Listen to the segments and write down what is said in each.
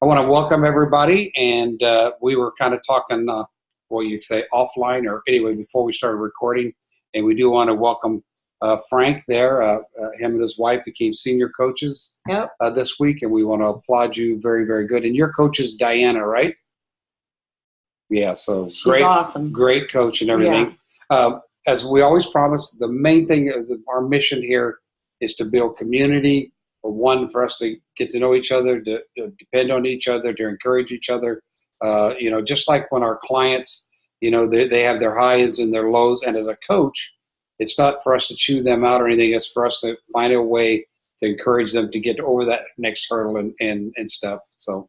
I want to welcome everybody, and we were kind of talking, well, you say offline, or anyway, before we started recording, and we do want to welcome Frank there. Him and his wife became senior coaches Yep. This week, and we want to applaud you. Very, very good. And your coach is Diana, right? Yeah, so She's great, awesome. great coach and everything. As we always promise, the main thing, our mission here is to build community. One, for us to get to know each other, to depend on each other, to encourage each other. Just like when our clients, they have their highs and their lows. And as a coach, it's not for us to chew them out or anything. It's for us to find a way to encourage them to get over that next hurdle and stuff. So.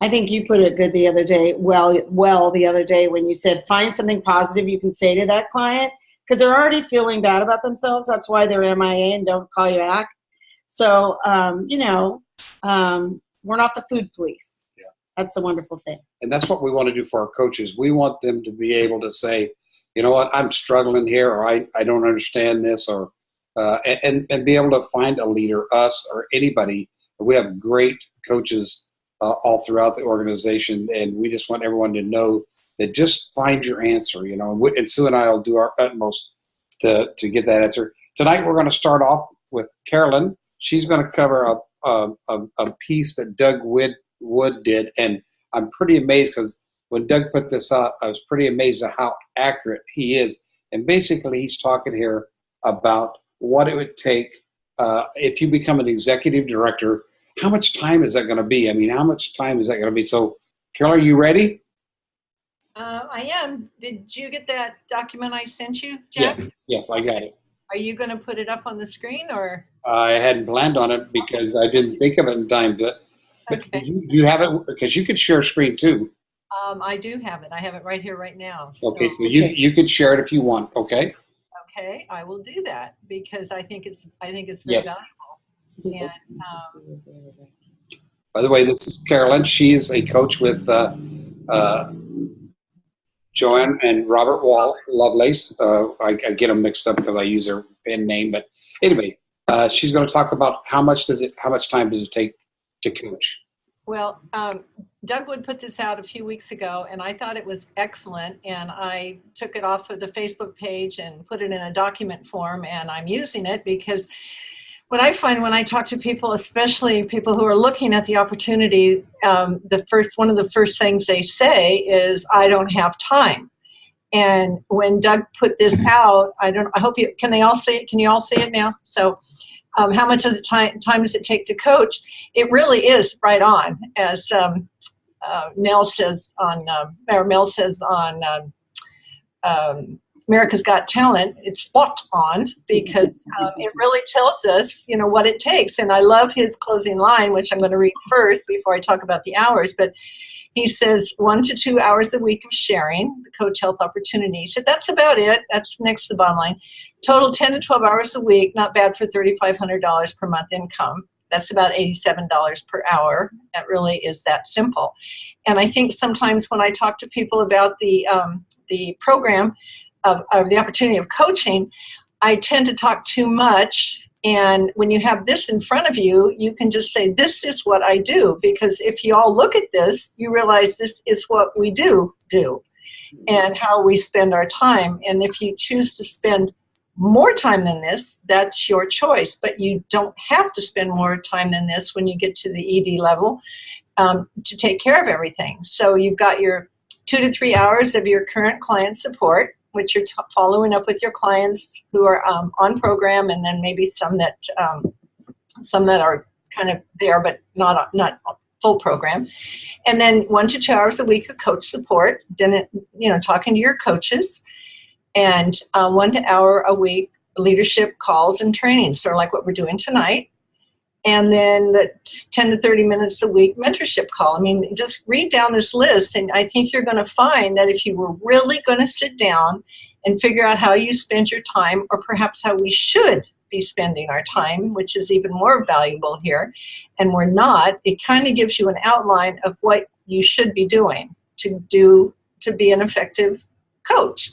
I think you put it good the other day, the other day when you said find something positive you can say to that client, because they're already feeling bad about themselves. That's why they're MIA and don't call you back. So, we're not the food police. Yeah. That's a wonderful thing. And that's what we want to do for our coaches. We want them to be able to say, you know what, I'm struggling here, or I don't understand this, or and be able to find a leader, us or anybody. We have great coaches all throughout the organization, and we just want everyone to know that just find your answer, and Sue and I will do our utmost to get that answer. Tonight we're going to start off with Carolyn. She's going to cover a piece that Doug Wood did, and I'm pretty amazed because when Doug put this out, I was pretty amazed at how accurate he is. And basically he's talking here about what it would take if you become an executive director. How much time is that going to be? I mean, how much time is that going to be? So, Carol, are you ready? I am. Did you get that document I sent you, Jack? Yes, I got it. Are you going to put it up on the screen, or? I hadn't planned on it because I didn't think of it in time. But Okay. do you have it? Because you could share screen too. I do have it. I have it right here, right now. Okay, so you could share it if you want. Okay. Okay, I will do that because I think it's very Yes. valuable. And by the way, this is Carolyn. She's a coach with Joanne and Robert Lovelace. I get them mixed up because I use their pen name. But anyway, she's going to talk about how much time does it take to coach. Well, Doug Wood put this out a few weeks ago, and I thought it was excellent. And I took it off of the Facebook page and put it in a document form, and I'm using it because what I find when I talk to people, especially people who are looking at the opportunity, one of the first things they say is, "I don't have time." And when Doug put this out, can they all see it? Can you all see it now? So, how much time does it take to coach? It really is right on, as Mel says on America's Got Talent. It's spot on because it really tells us, what it takes. And I love his closing line, which I'm going to read first before I talk about the hours. But he says 1 to 2 hours a week of sharing the coach health opportunity. So that's about it. That's next to the bottom line. Total 10 to 12 hours a week, not bad for $3,500 per month income. That's about $87 per hour. That really is that simple. And I think sometimes when I talk to people about the program of the opportunity of coaching, I tend to talk too much. And when you have this in front of you, you can just say, this is what I do. Because if you all look at this, you realize this is what we do and how we spend our time. And if you choose to spend more time than this, that's your choice. But you don't have to spend more time than this when you get to the ED level to take care of everything. So you've got your 2 to 3 hours of your current client support, which you're following up with your clients who are on program, and then maybe some that are kind of there but not full program. And then 1 to 2 hours a week of coach support, then talking to your coaches, and 1 hour a week leadership calls and trainings, sort of like what we're doing tonight. And then the 10 to 30 minutes a week mentorship call. I mean, just read down this list, and I think you're going to find that if you were really going to sit down and figure out how you spend your time, or perhaps how we should be spending our time, which is even more valuable here, and we're not, it kind of gives you an outline of what you should be doing to be an effective coach.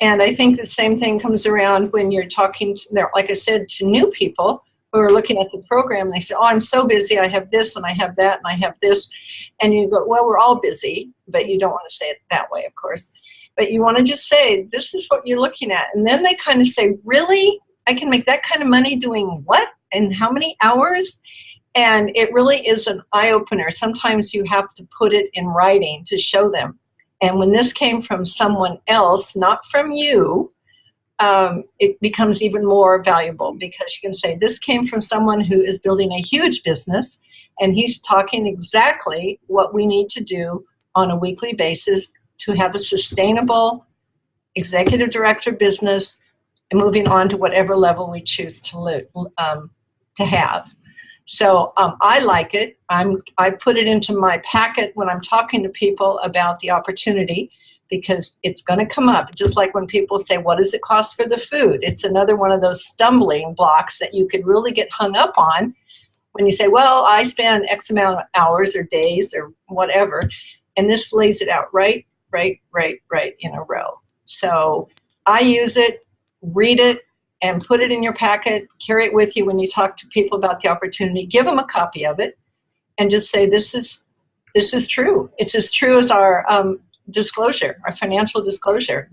And I think the same thing comes around when you're talking, like I said, to new people who are looking at the program, and they say, oh, I'm so busy. I have this and I have that and I have this. And you go, well, we're all busy, but you don't want to say it that way, of course. But you want to just say, this is what you're looking at. And then they kind of say, really? I can make that kind of money doing what? And how many hours? And it really is an eye-opener. Sometimes you have to put it in writing to show them. And when this came from someone else, not from you, it becomes even more valuable, because you can say, this came from someone who is building a huge business, and he's talking exactly what we need to do on a weekly basis to have a sustainable executive director business and moving on to whatever level we choose to have. So I like it. I put it into my packet when I'm talking to people about the opportunity, because it's going to come up. Just like when people say, what does it cost for the food? It's another one of those stumbling blocks that you could really get hung up on when you say, well, I spend X amount of hours or days or whatever. And this lays it out right in a row. So I use it, read it, and put it in your packet, carry it with you when you talk to people about the opportunity. Give them a copy of it and just say, this is true. It's as true as our disclosure, our financial disclosure.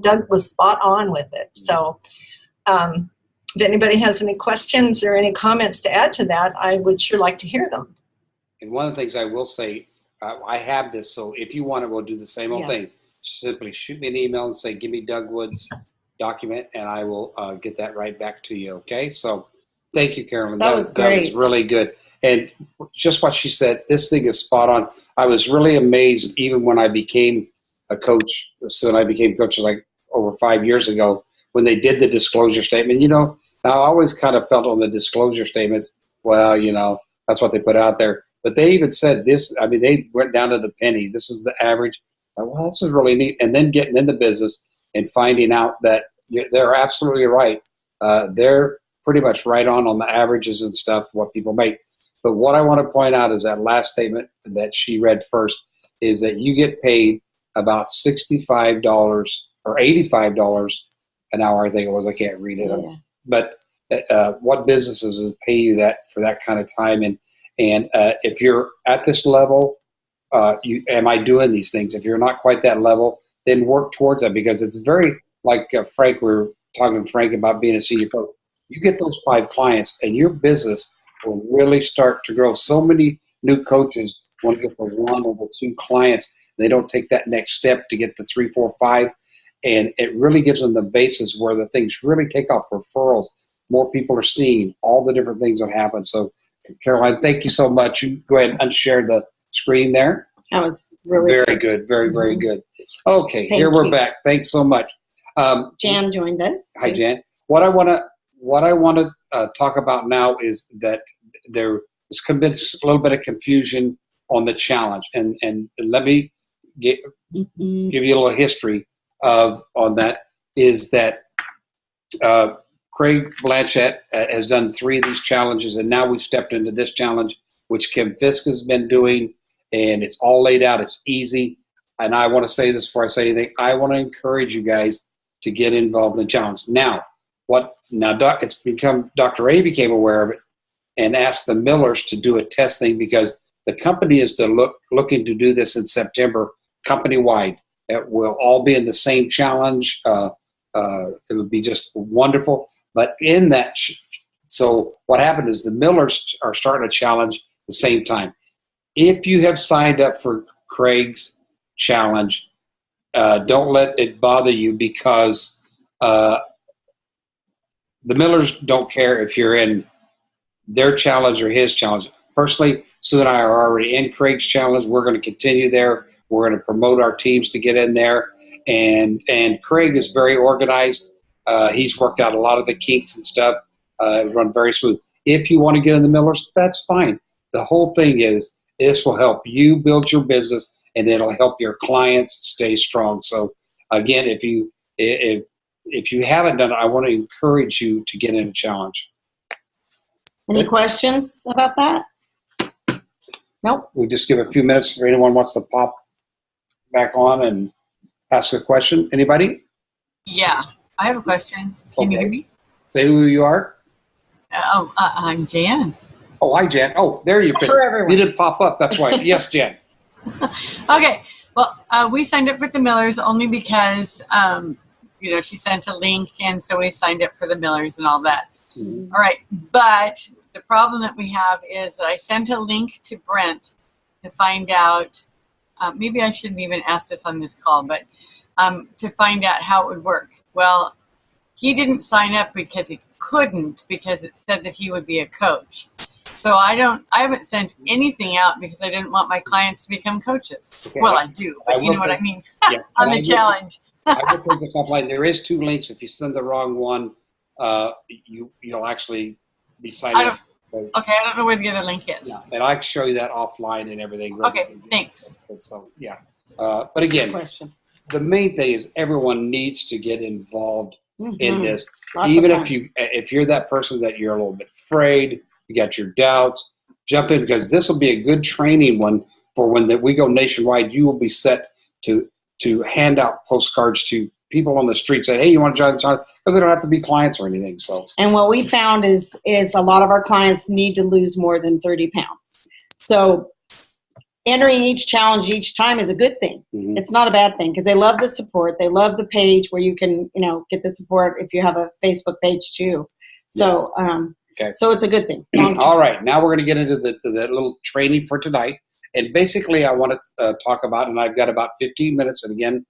Doug was spot on with it. So if anybody has any questions or any comments to add to that, I would sure like to hear them. And one of the things I will say, I have this, so if you want it, we'll do the same old thing. Simply shoot me an email and say, give me Doug Wood's document, and I will get that right back to you, okay? So thank you, Carolyn. That was great. That was really good. And just what she said, this thing is spot on. I was really amazed even when I became a coach. So when I became coach like over 5 years ago, when they did the disclosure statement, I always kind of felt on the disclosure statements, well, that's what they put out there. But they even said this, they went down to the penny. This is the average. Well, this is really neat. And then getting in the business and finding out that they're absolutely right. They're pretty much right on the averages and stuff, what people make. But what I want to point out is that last statement that she read first is that you get paid about $65 or $85 an hour, I think it was. I can't read it. Yeah. But what businesses would pay you that for that kind of time? And if you're at this level, am I doing these things? If you're not quite that level, then work towards that, because it's very like Frank. We were talking to Frank about being a senior coach. You get those 5 clients, and your business will really start to grow. So many new coaches want to get the 1 or the 2 clients. They don't take that next step to get the 3, 4, 5, and it really gives them the basis where the things really take off. Referrals, more people are seeing all the different things that happen. So, Caroline, thank you so much. You go ahead and unshare the screen there. That was really very good. Very, very good. Okay, here we're back. Thanks so much. Jan joined us. Hi, Jan. What I want to talk about now is that there has been a little bit of confusion on the challenge, and let me give you a little history on that. Is that Craig Blanchett has done 3 of these challenges, and now we've stepped into this challenge, which Kim Fisk has been doing, and it's all laid out. It's easy. And I want to say this before I say anything. I want to encourage you guys to get involved in the challenge. Now, it's become, Dr. A became aware of it and asked the Millers to do a testing, because the company is looking to do this in September, company-wide. It will all be in the same challenge. It'll be just wonderful. But in that, so what happened is the Millers are starting a challenge at the same time. If you have signed up for Craig's challenge, don't let it bother you, because the Millers don't care if you're in their challenge or his challenge. Personally, Sue and I are already in Craig's challenge. We're going to continue there. We're going to promote our teams to get in there. And Craig is very organized. He's worked out a lot of the kinks and stuff. Run very smooth. If you want to get in the Millers, that's fine. The whole thing is, this will help you build your business, and it'll help your clients stay strong. So again, if you haven't done it, I want to encourage you to get in a challenge. Any questions about that? Nope. We'll just give a few minutes for anyone who wants to pop back on and ask a question. Anybody? Yeah, I have a question. Can you hear me? Say who you are. I'm Jan. Oh, hi, Jan. Oh, there you've been. For everyone. You didn't pop up. That's why. Yes, Jan. Okay. Well, we signed up for the Millers only because, she sent a link, and so we signed up for the Millers and all that. Mm-hmm. All right. But the problem that we have is that I sent a link to Brent to find out, maybe I shouldn't even ask this on this call, but to find out how it would work. Well, he didn't sign up because he couldn't, because it said that he would be a coach. So I haven't sent anything out because I didn't want my clients to become coaches. Okay. Well, I do, but you know what I mean. Yeah, on the challenge. I will take this offline. There is 2 links. If you send the wrong one, you'll actually be signing up. Okay, I don't know where the other link is. Yeah, and I can show you that offline and everything. Okay, thanks. So yeah, but again, the main thing is everyone needs to get involved in this. Even if you're that person that you're a little bit afraid, you got your doubts, jump in, because this will be a good training one for when we go nationwide. You will be set to hand out postcards to people on the street saying, hey, you want to join the challenge? But they don't have to be clients or anything. So, and what we found is a lot of our clients need to lose more than 30 pounds. So entering each challenge each time is a good thing. Mm-hmm. It's not a bad thing because they love the support. They love the page where you can, get the support if you have a Facebook page too. So, yes. Okay. So it's a good thing. All right. Now we're going to get into the little training for tonight. And basically I want to talk about, and I've got about 15 minutes. And again,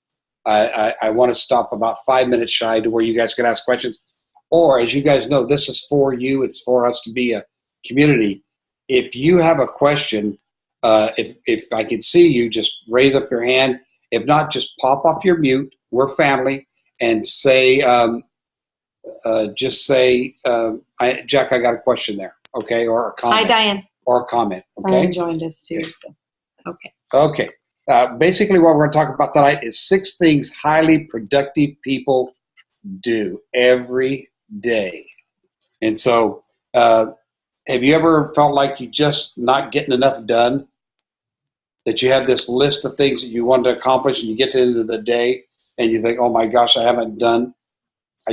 I want to stop about 5 minutes shy to where you guys can ask questions. Or as you guys know, this is for you. It's for us to be a community. If you have a question, if I can see you, just raise up your hand. If not, just pop off your mute. We're family. And say, just say, Jack, I got a question there. Okay. Or a comment. Hi, Diane. Or a comment. Okay. Diane joined us too. Okay. So. Okay. Okay. Basically, what we're going to talk about tonight is 6 things highly productive people do every day. And so, have you ever felt like you just not getting enough done? That you have this list of things that you want to accomplish, and you get to the end of the day, and you think, "Oh my gosh, I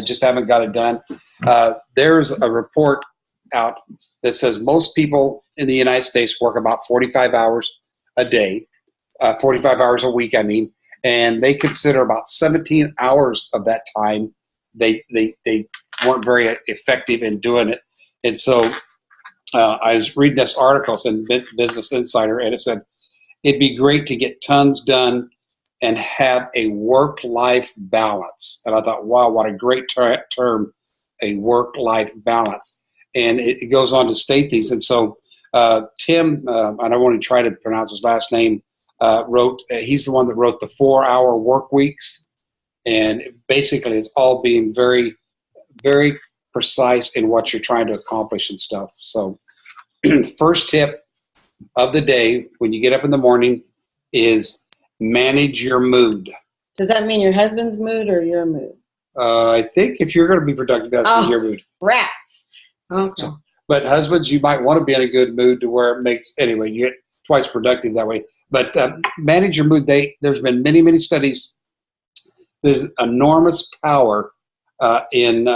just haven't got it done." There's a report out that says most people in the United States work about 45 hours a day. 45 hours a week, I mean, and they consider about 17 hours of that time they weren't very effective in doing it. And so I was reading this article in Business Insider, and it said, it'd be great to get tons done and have a work-life balance. And I thought, wow, what a great term, a work-life balance. And it goes on to state these. And so Tim, I don't want to try to pronounce his last name, he's the one that wrote the 4-hour work weeks, and basically it's all being very, very precise in what you're trying to accomplish and stuff. So first tip of the day when you get up in the morning is manage your mood. Does that mean your husband's mood or your mood? I think if you're going to be productive, that's your mood. Rats. Okay. So, but husbands, you might want to be in a good mood to where it makes, anyway, you get twice productive that way. But manage your mood. There's been many, many studies. There's enormous power in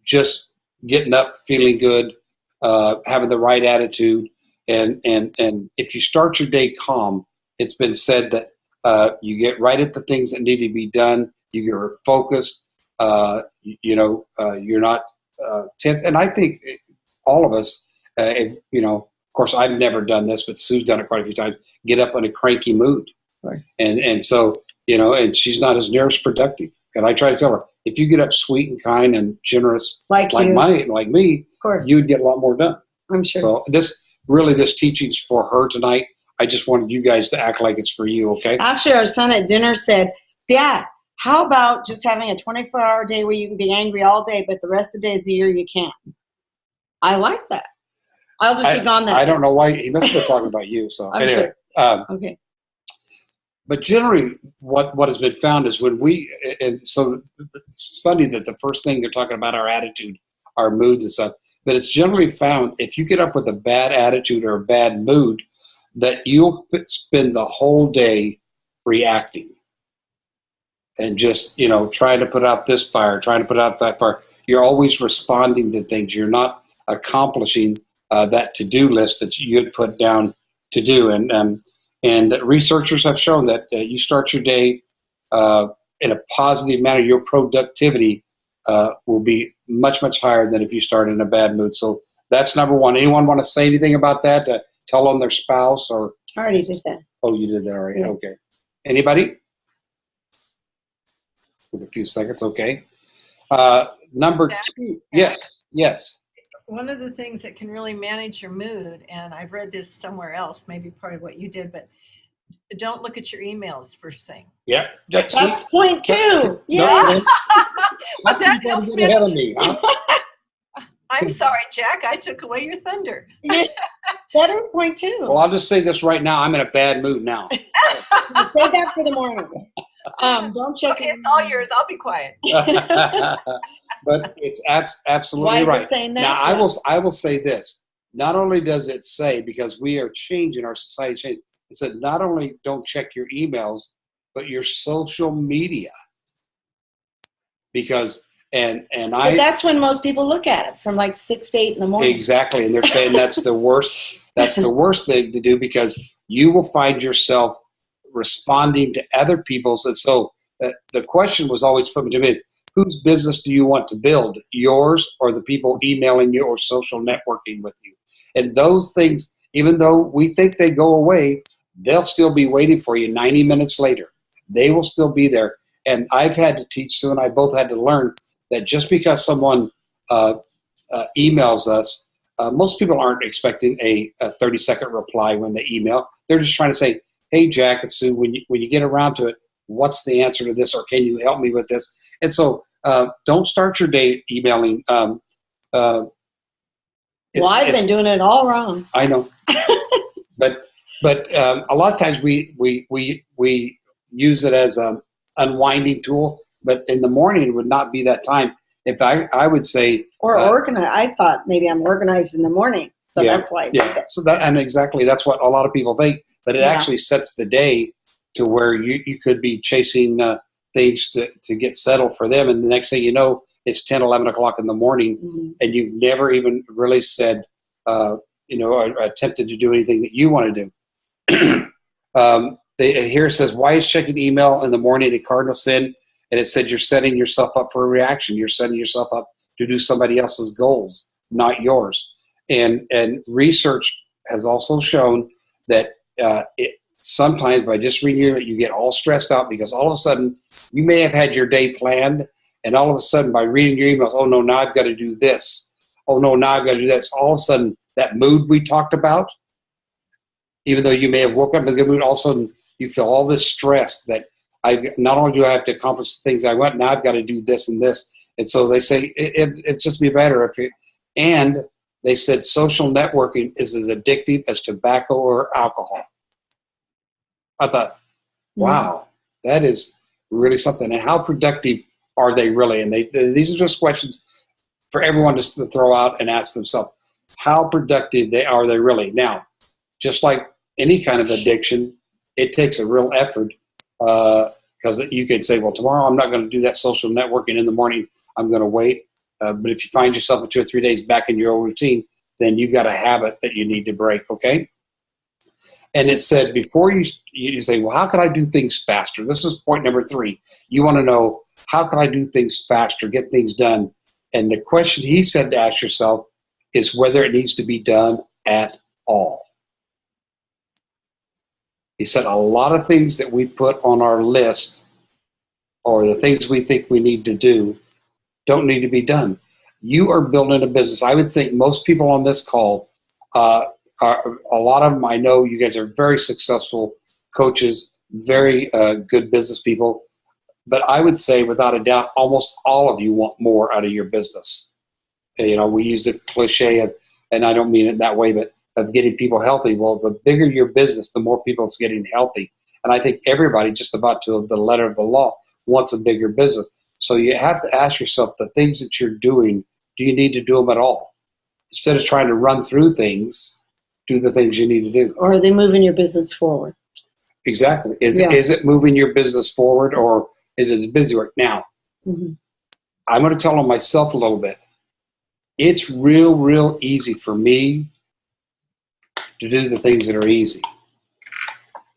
just getting up, feeling good, having the right attitude. And if you start your day calm, it's been said that you get right at the things that need to be done. You get focused. You're not tense. And I think all of us, of course, I've never done this, but Sue's done it quite a few times, get up in a cranky mood. Right. And so, and she's not as near as productive. And I try to tell her, if you get up sweet and kind and generous, like me, of course, you would get a lot more done. I'm sure. So this teaching's for her tonight. I just wanted you guys to act like it's for you, okay? Actually, our son at dinner said, Dad, how about just having a 24-hour day where you can be angry all day, but the rest of the days of the year you can't? I like that. I'll just be gone then. I don't know why. He must have been talking about you. So anyway. Sure. Okay. But generally, what has been found is and so it's funny that the first thing they're talking about our attitude, our moods and stuff, but it's generally found if you get up with a bad attitude or a bad mood, that you'll spend the whole day reacting and just, trying to put out this fire, trying to put out that fire. You're always responding to things. You're not accomplishing that to-do list that you had put down to do. And researchers have shown that you start your day in a positive manner, your productivity will be much, much higher than if you start in a bad mood. So that's number one. Anyone want to say anything about that? Tell on their spouse or? I already did that. Oh, you did that already. Yeah. Okay. Anybody? With a few seconds. Okay. Number two. Yes. Yes. One of the things that can really manage your mood, and I've read this somewhere else, maybe part of what you did, but don't look at your emails first thing. Yeah. That's point two. Yeah. No, But that you helps gotta get ahead of manage. me. Huh? I'm sorry, Jack. I took away your thunder. Yeah, that is point two. Well, I'll just say this right now. I'm in a bad mood now. Save that for the morning. Don't check. Okay, it's all yours. I'll be quiet. But it's absolutely Why is right. it saying that? Now, Jeff? I will say this. Not only does it say, because we are changing, our society changing, it said not only don't check your emails, but your social media. Because but that's when most people look at it, from like 6 to 8 in the morning. Exactly, and they're saying that's the worst. That's the worst thing to do, because you will find yourself responding to other people's. And so the question was always put to me: whose business do you want to build, yours or the people emailing you or social networking with you? And those things, even though we think they go away, they'll still be waiting for you 90 minutes later. They will still be there. And I've had to teach Sue and I both had to learn that just because someone emails us, most people aren't expecting a 30-second reply when they email. They're just trying to say, hey, Jack and Sue, when you get around to it, what's the answer to this, or can you help me with this? And so don't start your day emailing. I've been doing it all wrong. I know. but a lot of times we use it as an unwinding tool, but in the morning would not be that time. If I would say, or organize. I thought maybe I'm organized in the morning, so that's why. So that's what a lot of people think. But it actually sets the day to where you could be chasing things to get settled for them, and the next thing you know, it's 10, 11 o'clock in the morning, and you've never even really said, or attempted to do anything that you want to do. Here it says, why is checking email in the morning a cardinal sin? And it said you're setting yourself up for a reaction. You're setting yourself up to do somebody else's goals, not yours. And research has also shown that sometimes by just reading it, you get all stressed out, because all of a sudden you may have had your day planned, and all of a sudden by reading your emails, oh no, now I've got to do this. Oh no, now I've got to do that. So all of a sudden that mood we talked about, even though you may have woke up in a good mood, all of a sudden you feel all this stress that not only do I have to accomplish the things I want, now I've got to do this and this. And so they say it's just be better if you, and they said social networking is as addictive as tobacco or alcohol. I thought, wow, that is really something. And how productive are they really? And these are just questions for everyone just to throw out and ask themselves, how productive are they really? Now, just like any kind of addiction, it takes a real effort, because you could say, well, tomorrow I'm not going to do that social networking in the morning. I'm going to wait. But if you find yourself in 2 or 3 days back in your old routine, then you've got a habit that you need to break, okay? And it said before you say, well, how can I do things faster? This is point number 3. You want to know, how can I do things faster, get things done? And the question he said to ask yourself is whether it needs to be done at all. He said a lot of things that we put on our list, or the things we think we need to do, don't need to be done. You are building a business. I would think most people on this call, a lot of them, I know you guys are very successful coaches, very good business people. But I would say, without a doubt, almost all of you want more out of your business. We use the cliche of, and I don't mean it that way, but of getting people healthy. Well, the bigger your business, the more people it's getting healthy. And I think everybody, just about to the letter of the law, wants a bigger business. So you have to ask yourself, the things that you're doing, do you need to do them at all? Instead of trying to run through things, do the things you need to do. Or are they moving your business forward? Exactly. Is it moving your business forward, or is it busy work? Now, I'm going to tell on myself a little bit. it's real easy for me to do the things that are easy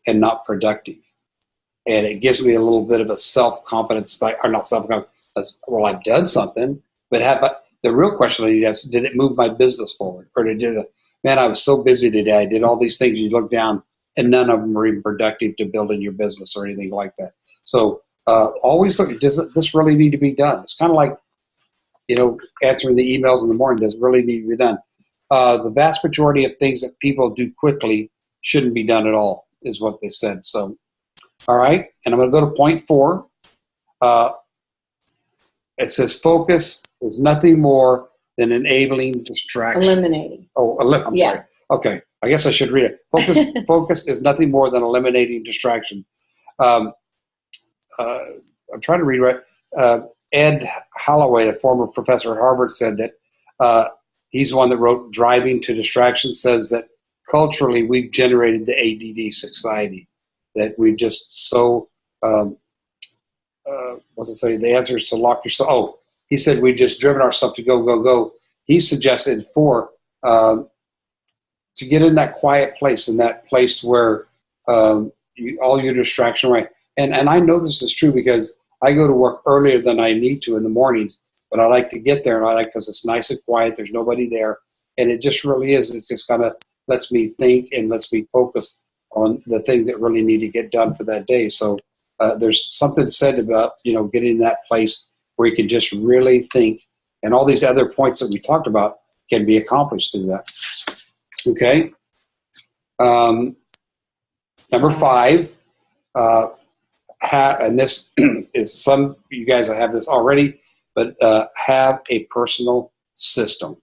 and not productive. And it gives me a little bit of a self-confidence, or not self-confidence, well, I've done something, but the real question I need to ask, did it move my business forward? Or man, I was so busy today, I did all these things, you look down, and none of them are even productive to building your business or anything like that. So always look, does this really need to be done? It's kind of like, answering the emails in the morning, does it really need to be done? The vast majority of things that people do quickly shouldn't be done at all, is what they said. So, all right, and I'm going to go to point 4. It says focus is nothing more than enabling distraction. Eliminating. I'm sorry. Okay, I guess I should read it. Focus is nothing more than eliminating distraction. I'm trying to read right. Ed Holloway, the former professor at Harvard, said that he's the one that wrote Driving to Distraction, says that culturally we've generated the ADD society, that we just so, the answer is to lock yourself. Oh, he said we just driven ourselves to go. He suggested 4, to get in that quiet place, in that place where all your distraction, right? And I know this is true because I go to work earlier than I need to in the mornings, but I like to get there, and I like because it's nice and quiet. There's nobody there, and it just really is. It just kind of lets me think and lets me focus on the things that really need to get done for that day. So there's something said about getting in that place where you can just really think, and all these other points that we talked about can be accomplished through that. Okay. Number 5. And this is some you guys have this already, but have a personal system.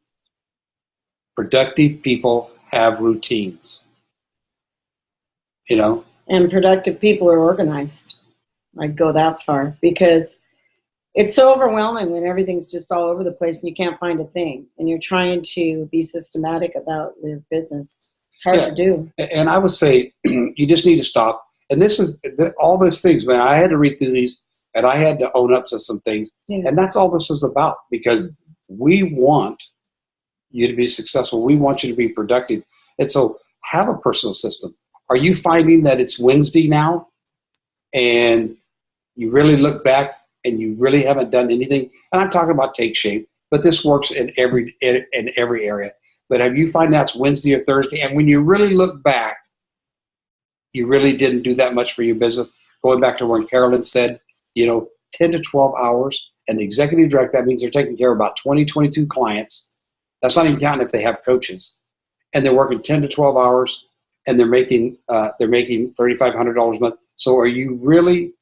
Productive people have routines. And productive people are organized. I'd go that far because it's so overwhelming when everything's just all over the place and you can't find a thing and you're trying to be systematic about your business. It's hard to do. And I would say you just need to stop. And this is all those things, man. I had to read through these and I had to own up to some things. Yeah. And that's all this is about, because we want you to be successful. We want you to be productive. And so have a personal system. Are you finding that it's Wednesday now and you really look back and you really haven't done anything? And I'm talking about take shape, but this works in every area. But have you find that's Wednesday or Thursday? And when you really look back, you really didn't do that much for your business. Going back to when Carolyn said, 10 to 12 hours, and the executive director, that means they're taking care of about 20, 22 clients. That's not even counting if they have coaches. And they're working 10 to 12 hours, and they're making $3,500 a month. So are you really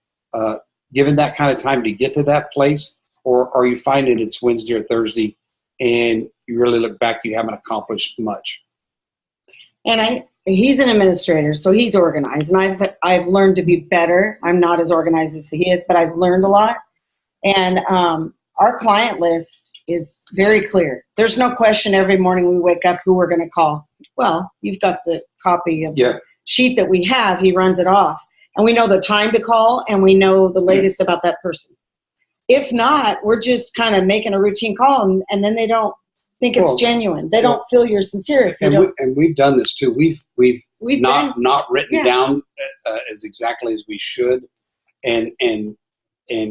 given that kind of time to get to that place? Or are you finding it's Wednesday or Thursday and you really look back, you haven't accomplished much? And he's an administrator, so he's organized. And I've learned to be better. I'm not as organized as he is, but I've learned a lot. And our client list is very clear. There's no question every morning we wake up who we're going to call. Well, you've got the copy of the sheet that we have. He runs it off. And we know the time to call, and we know the latest about that person. If not, we're just kind of making a routine call, and then they don't think it's genuine. They don't feel you're sincere if you don't. And we've done this too. We've not written down as exactly as we should, and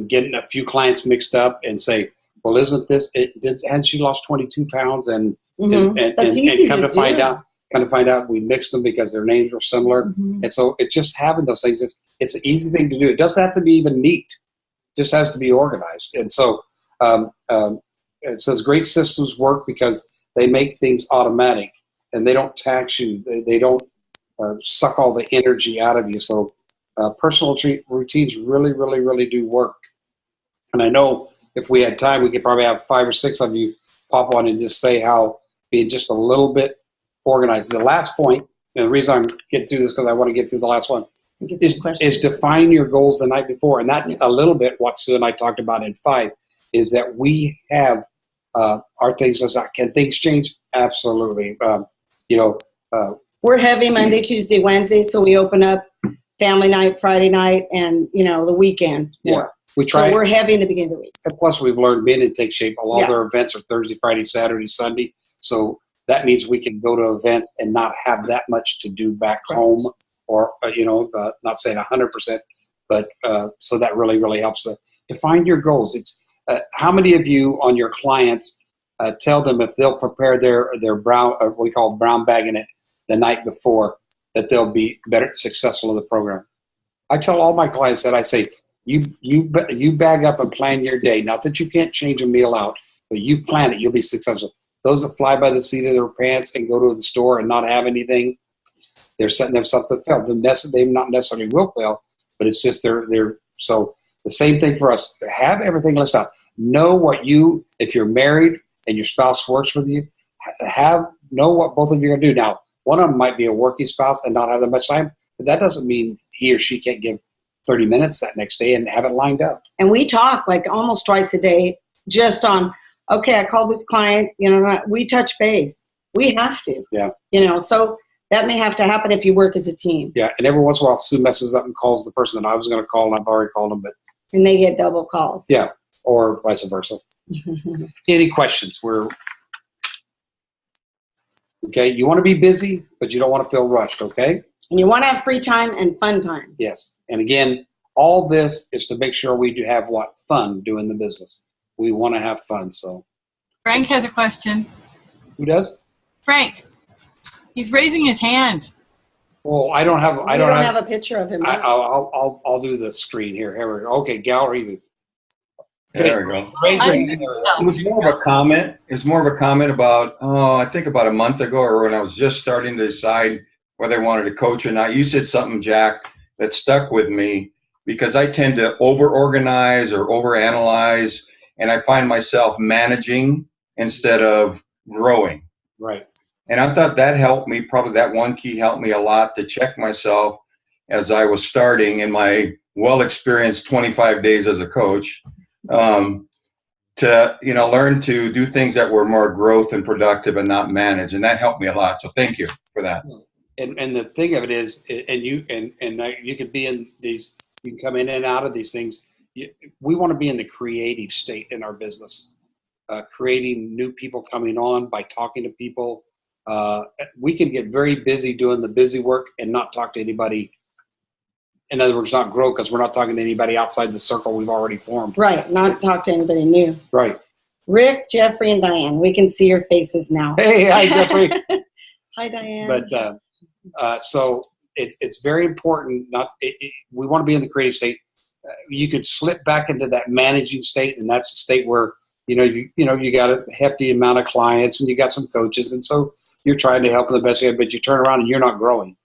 getting a few clients mixed up and say, well, isn't this? Hasn't she lost 22 pounds? And that's easy and come to find out we mixed them because their names were similar. Mm-hmm. And so it's just having those things. It's an easy thing to do. It doesn't have to be even neat. It just has to be organized. And so it says great systems work because they make things automatic and they don't tax you. They don't suck all the energy out of you. So personal routines really, really, really do work. And I know if we had time, we could probably have 5 or 6 of you pop on and just say how being just a little bit organized. The last point, and the reason I'm getting through this because I want to get through the last one, is define your goals the night before. And that a little bit what Sue and I talked about in 5 is that we have our things. Can things change? Absolutely. We're heavy Monday, Tuesday, Wednesday, so we open up family night, Friday night, and, the weekend more. Yeah. We try. So we're heavy in the beginning of the week. And plus, we've learned being in Take Shape. All their events are Thursday, Friday, Saturday, Sunday. So that means we can go to events and not have that much to do back home, or not saying 100%, but so that really, really helps. But define your goals. It's how many of you on your clients tell them if they'll prepare their brown, or we call brown bagging it, the night before, that they'll be better successful in the program. I tell all my clients that. I say, you bag up and plan your day. Not that you can't change a meal out, but you plan it. You'll be successful. Those that fly by the seat of their pants and go to the store and not have anything, they're setting themselves to fail. They not necessarily will fail, but it's just they're so the same thing for us. Have everything listed out. Know what if you're married and your spouse works with you, know what both of you are going to do. Now, one of them might be a working spouse and not have that much time, but that doesn't mean he or she can't give 30 minutes that next day and have it lined up. And we talk like almost twice a day just on, okay, I called this client, we touch base. We have to. Yeah. So that may have to happen if you work as a team. Yeah, and every once in a while Sue messes up and calls the person that I was going to call, and I've already called them. And they get double calls. Yeah, or vice versa. Any questions? Okay, you want to be busy, but you don't want to feel rushed, okay? And you want to have free time and fun time. Yes. And again, all this is to make sure we do have fun doing the business. We want to have fun. So Frank has a question. Who does? Frank. He's raising his hand. Well, I don't have a picture of him. I'll do the screen here. Here we go. Okay, gallery. There we go. It was more of a comment. It's more of a comment about, I think about a month ago, or when I was just starting to decide whether I wanted to coach or not. You said something, Jack, that stuck with me, because I tend to over-organize or over-analyze, and I find myself managing instead of growing. Right. And I thought that helped me. Probably that one key helped me a lot to check myself as I was starting in my well-experienced 25 days as a coach, to learn to do things that were more growth and productive and not manage. And that helped me a lot. So thank you for that. And the thing of it is, you could be in these, you can come in and out of these things. We want to be in the creative state in our business, creating new people coming on by talking to people. We can get very busy doing the busy work and not talk to anybody. In other words, not grow, because we're not talking to anybody outside the circle we've already formed. Right. Not talk to anybody new. Right. Rick, Jeffrey, and Diane. We can see your faces now. Hey, hi, Jeffrey. Hi, Diane. But so it's very important. We want to be in the creative state. You could slip back into that managing state, and that's the state where you got a hefty amount of clients and you got some coaches, and so you're trying to help them the best you can, but you turn around and you're not growing.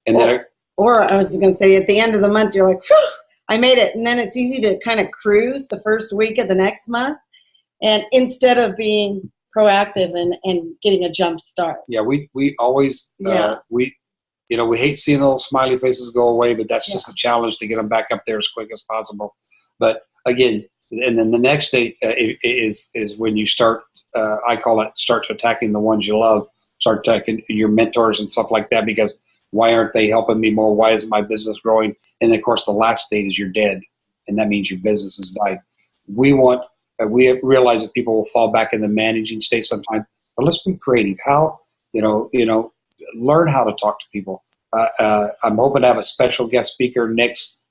And or I was going to say, at the end of the month, you're like, whew, I made it. And then it's easy to kind of cruise the first week of the next month, and instead of being proactive and getting a jump start. Yeah, we always, we hate seeing those smiley faces go away, but that's just a challenge to get them back up there as quick as possible. But again, and then the next state is when you start, I call it, start attacking the ones you love, start attacking your mentors and stuff like that, because why aren't they helping me more? Why isn't my business growing? And then, of course, the last state is you're dead, and that means your business has died. We realize that people will fall back in the managing state sometimes, but let's be creative. How, learn how to talk to people. I'm hoping to have a special guest speaker next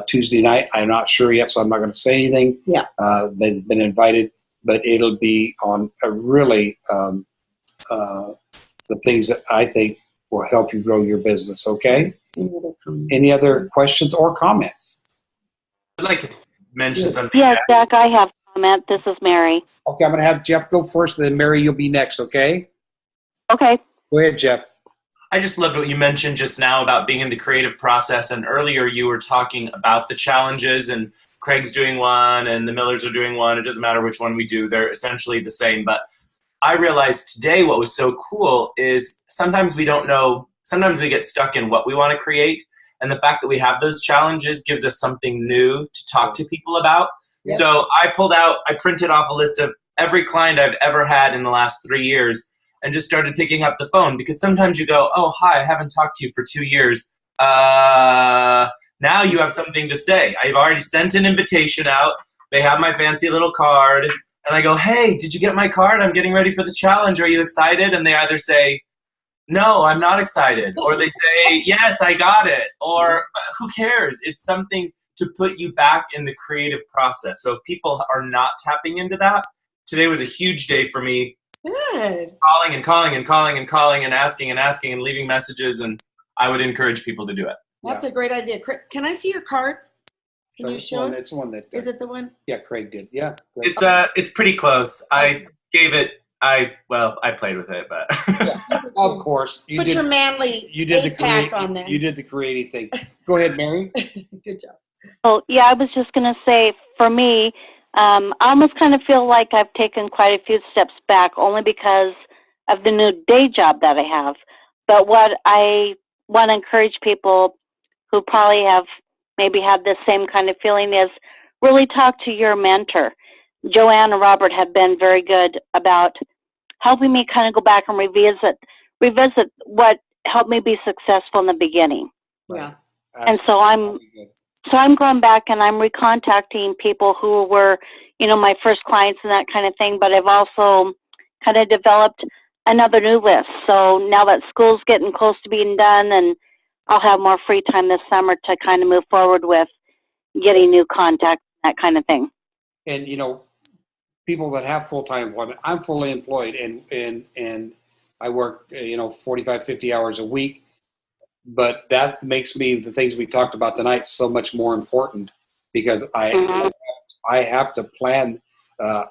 Tuesday night. I'm not sure yet, so I'm not going to say anything. Yeah. They've been invited, but it'll be on really the things that I think will help you grow your business, okay? Any other questions or comments? I'd like to mention something. Yes, Jack, I have a comment. This is Mary. Okay, I'm going to have Jeff go first, then Mary, you'll be next, okay? Okay. Go ahead, Jeff. I just loved what you mentioned just now about being in the creative process, and earlier you were talking about the challenges, and Craig's doing one and the Millers are doing one. It doesn't matter which one we do. They're essentially the same, but I realized today what was so cool is sometimes we don't know, sometimes we get stuck in what we want to create, and the fact that we have those challenges gives us something new to talk to people about. Yeah. So I printed off a list of every client I've ever had in the last 3 years and just started picking up the phone, because sometimes you go, oh, hi, I haven't talked to you for 2 years. now you have something to say. I've already sent an invitation out. They have my fancy little card. And I go, hey, did you get my card? I'm getting ready for the challenge. Are you excited? And they either say, no, I'm not excited. Or they say, yes, I got it. Or who cares? It's something to put you back in the creative process. So if people are not tapping into that, today was a huge day for me. Good. Calling and calling and calling and calling and asking and leaving messages. And I would encourage people to do it. That's a great idea. Can I see your card? Can you show it? It's the one that. Is it the one? Yeah, Craig did. Yeah. Great. It's pretty close. I gave it. I played with it, but yeah, of course you put your manly. You did the pack on there. You did the creative thing. Go ahead, Mary. Good job. Well, yeah, I was just going to say, for me, I almost kind of feel like I've taken quite a few steps back, only because of the new day job that I have. But what I want to encourage people who probably have maybe had the same kind of feeling is really talk to your mentor. Joanne and Robert have been very good about helping me kind of go back and revisit what helped me be successful in the beginning. Yeah. And so I'm going back and I'm recontacting people who were, my first clients and that kind of thing, but I've also kind of developed another new list. So now that school's getting close to being done, and I'll have more free time this summer to kind of move forward with getting new contacts, that kind of thing. And, people that have full-time employment, I'm fully employed and I work, 45, 50 hours a week, but that makes me, the things we talked about tonight, so much more important, because I have to plan a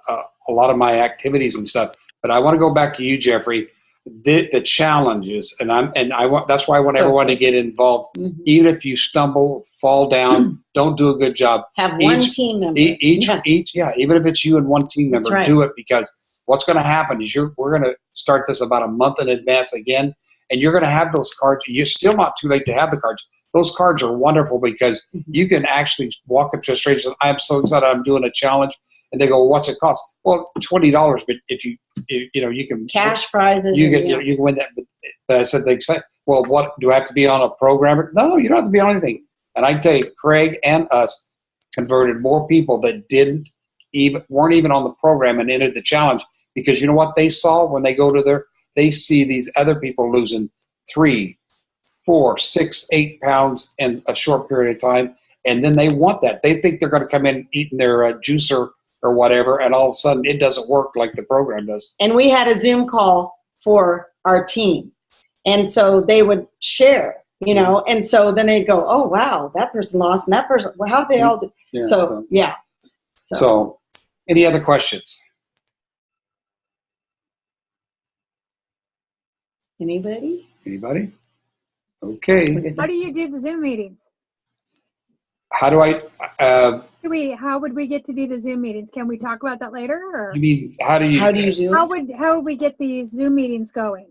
lot of my activities and stuff. But I want to go back to you, Jeffrey, the challenges, that's why I want everyone to get involved. Mm-hmm. Even if you stumble, fall down, don't do a good job. Have one team member. Even if it's you and one team member, do it, because what's going to happen is we're going to start this about a month in advance again, and you're going to have those cards. You're still not too late to have the cards. Those cards are wonderful because you can actually walk up to a stranger and say, I'm so excited, I'm doing a challenge. And they go, well, what's it cost? Well, $20. But if you can cash prizes, you can win that. But I said, they said, well, what do I have to be on a programmer? No, you don't have to be on anything. And I tell you, Craig and us converted more people that weren't even on the program and entered the challenge, because you know what they saw when they go to they see these other people losing 3, 4, 6, 8 pounds in a short period of time, and then they want that. They think they're going to come in eating their juicer or whatever, and all of a sudden it doesn't work like the program does. And we had a Zoom call for our team, and so they would share, and so then they'd go, oh, wow, that person lost, and that person, well, how'd they all do? Yeah, So any other questions? Anybody? Okay. How do you do the Zoom meetings? How do I? How would we get to do the Zoom meetings? Can we talk about that later? Or? You mean how do you Zoom? How would we get these Zoom meetings going?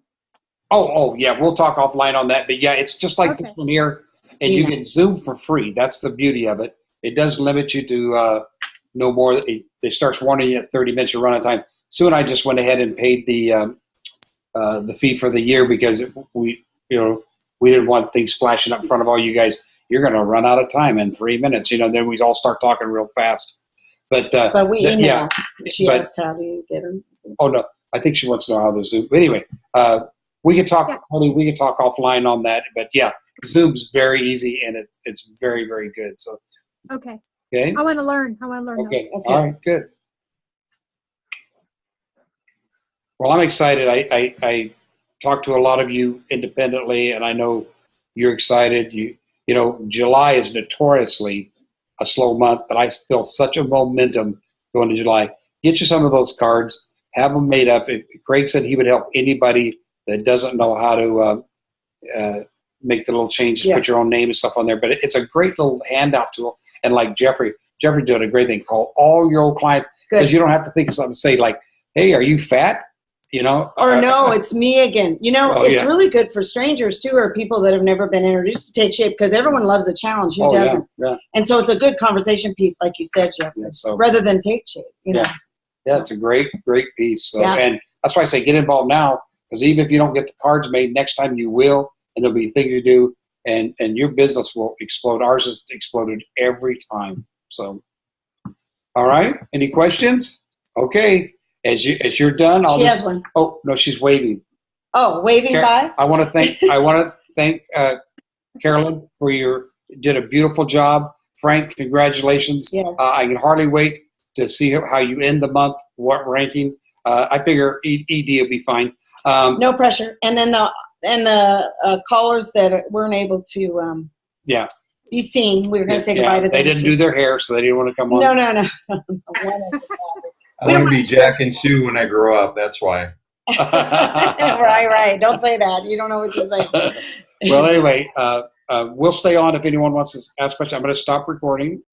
Oh yeah, we'll talk offline on that. But yeah, it's just like this one here, and you can Zoom for free. That's the beauty of it. It does limit you to no more. It starts warning you at 30 minutes. You run out of time. Sue and I just went ahead and paid the fee for the year, because we didn't want things flashing up in front of all you guys. You're going to run out of time in 3 minutes. Then we all start talking real fast. But we email. Yeah, she asked how do you get them. Oh no, I think she wants to know how the Zoom. But anyway, we can talk. Yeah. We can talk offline on that. But yeah, Zoom's very easy, and it's very, very good. So okay. I want to learn. Okay. All right. Good. Well, I'm excited. I talked to a lot of you independently, and I know you're excited. July is notoriously a slow month, but I feel such a momentum going to July. Get you some of those cards, have them made up. Craig said he would help anybody that doesn't know how to make the little changes, put your own name and stuff on there. But it's a great little handout tool. And like Jeffrey did a great thing. Call all your old clients, because you don't have to think of something, say like, hey, are you fat? Or no, it's me again. It's really good for strangers too, or people that have never been introduced to Take Shape, because everyone loves a challenge. Who doesn't? Yeah. And so it's a good conversation piece, like you said, Jeff, rather than Take Shape. Yeah, it's a great piece. So, and that's why I say get involved now, because even if you don't get the cards made, next time you will, and there'll be things to do. and your business will explode. Ours has exploded every time. So, all right. Any questions? Okay. As you're done, I'll She just. has one. Oh no, she's waving. Oh, waving bye. I want to thank Carolyn for you did a beautiful job. Frank, congratulations. Yes. I can hardly wait to see how you end the month, what ranking. I figure ED will be fine. No pressure. And then the callers that weren't able to be seen, we were going to say goodbye to them. They didn't do their hair, so they didn't want to come on. No. I want to be Jack and Sue when I grow up. That's why. Right. Don't say that. You don't know what you're saying. Well, anyway, we'll stay on if anyone wants to ask questions. I'm going to stop recording.